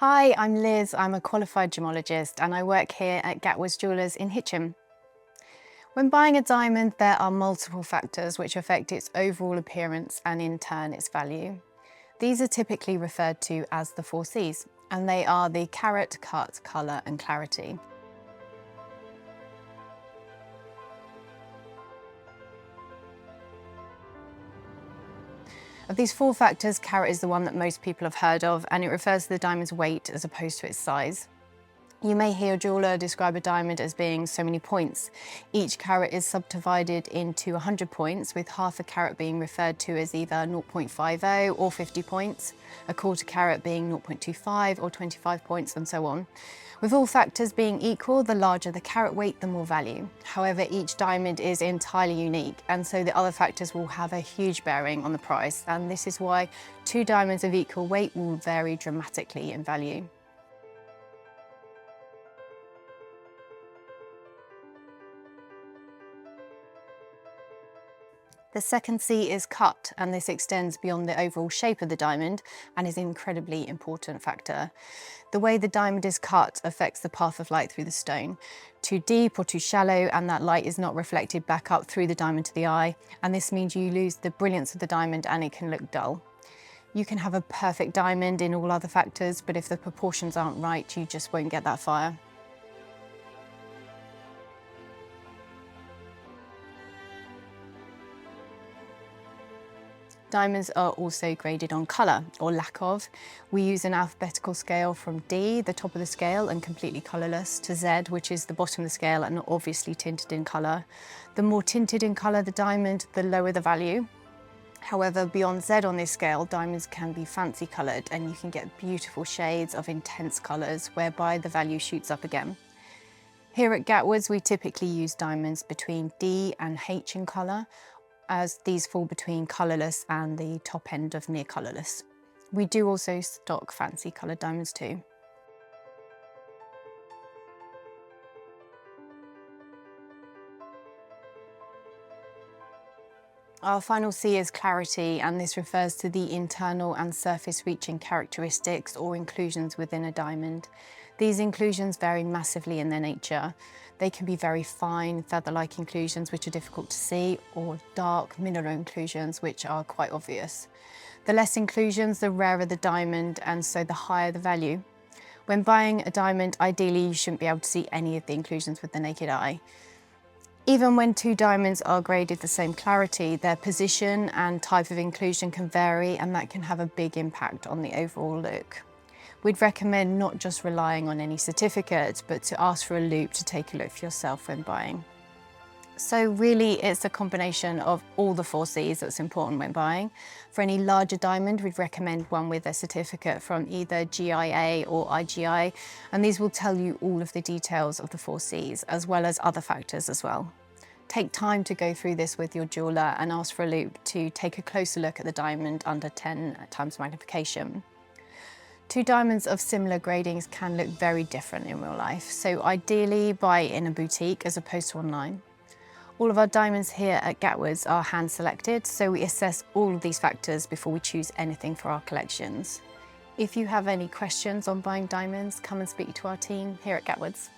Hi, I'm Liz. I'm a qualified gemologist and I work here at Gatwards Jewellers in Hitchin. When buying a diamond, there are multiple factors which affect its overall appearance and in turn its value. These are typically referred to as the 4Cs, and they are the carat, cut, colour and clarity. Of these four factors, carat is the one that most people have heard of, and it refers to the diamond's weight as opposed to its size. You may hear a jeweller describe a diamond as being so many points. Each carat is subdivided into 100 points, with half a carat being referred to as either 0.50 or 50 points, a quarter carat being 0.25 or 25 points, and so on. With all factors being equal, the larger the carat weight, the more value. However, each diamond is entirely unique, and so the other factors will have a huge bearing on the price, and this is why two diamonds of equal weight will vary dramatically in value. The second C is cut, and this extends beyond the overall shape of the diamond and is an incredibly important factor. The way the diamond is cut affects the path of light through the stone. Too deep or too shallow, and that light is not reflected back up through the diamond to the eye, and this means you lose the brilliance of the diamond and it can look dull. You can have a perfect diamond in all other factors, but if the proportions aren't right, you just won't get that fire. Diamonds are also graded on colour, or lack of. We use an alphabetical scale from D, the top of the scale and completely colourless, to Z, which is the bottom of the scale and obviously tinted in colour. The more tinted in colour the diamond, the lower the value. However, beyond Z on this scale, diamonds can be fancy coloured and you can get beautiful shades of intense colours, whereby the value shoots up again. Here at Gatwards, we typically use diamonds between D and H in colour, as these fall between colourless and the top end of near colourless. We do also stock fancy coloured diamonds too. Our final C is clarity, and this refers to the internal and surface reaching characteristics or inclusions within a diamond. These inclusions vary massively in their nature. They can be very fine, feather-like inclusions which are difficult to see, or dark mineral inclusions which are quite obvious. The less inclusions, the rarer the diamond, and so the higher the value. When buying a diamond, ideally you shouldn't be able to see any of the inclusions with the naked eye. Even when two diamonds are graded the same clarity, their position and type of inclusion can vary, and that can have a big impact on the overall look. We'd recommend not just relying on any certificate, but to ask for a loupe to take a look for yourself when buying. So really, it's a combination of all the 4Cs that's important when buying. For any larger diamond, we'd recommend one with a certificate from either GIA or IGI, and these will tell you all of the details of the 4Cs, as well as other factors as well. Take time to go through this with your jeweller and ask for a loupe to take a closer look at the diamond under 10 times magnification. Two diamonds of similar gradings can look very different in real life, so ideally buy in a boutique as opposed to online. All of our diamonds here at Gatwards are hand selected, so we assess all of these factors before we choose anything for our collections. If you have any questions on buying diamonds, come and speak to our team here at Gatwards.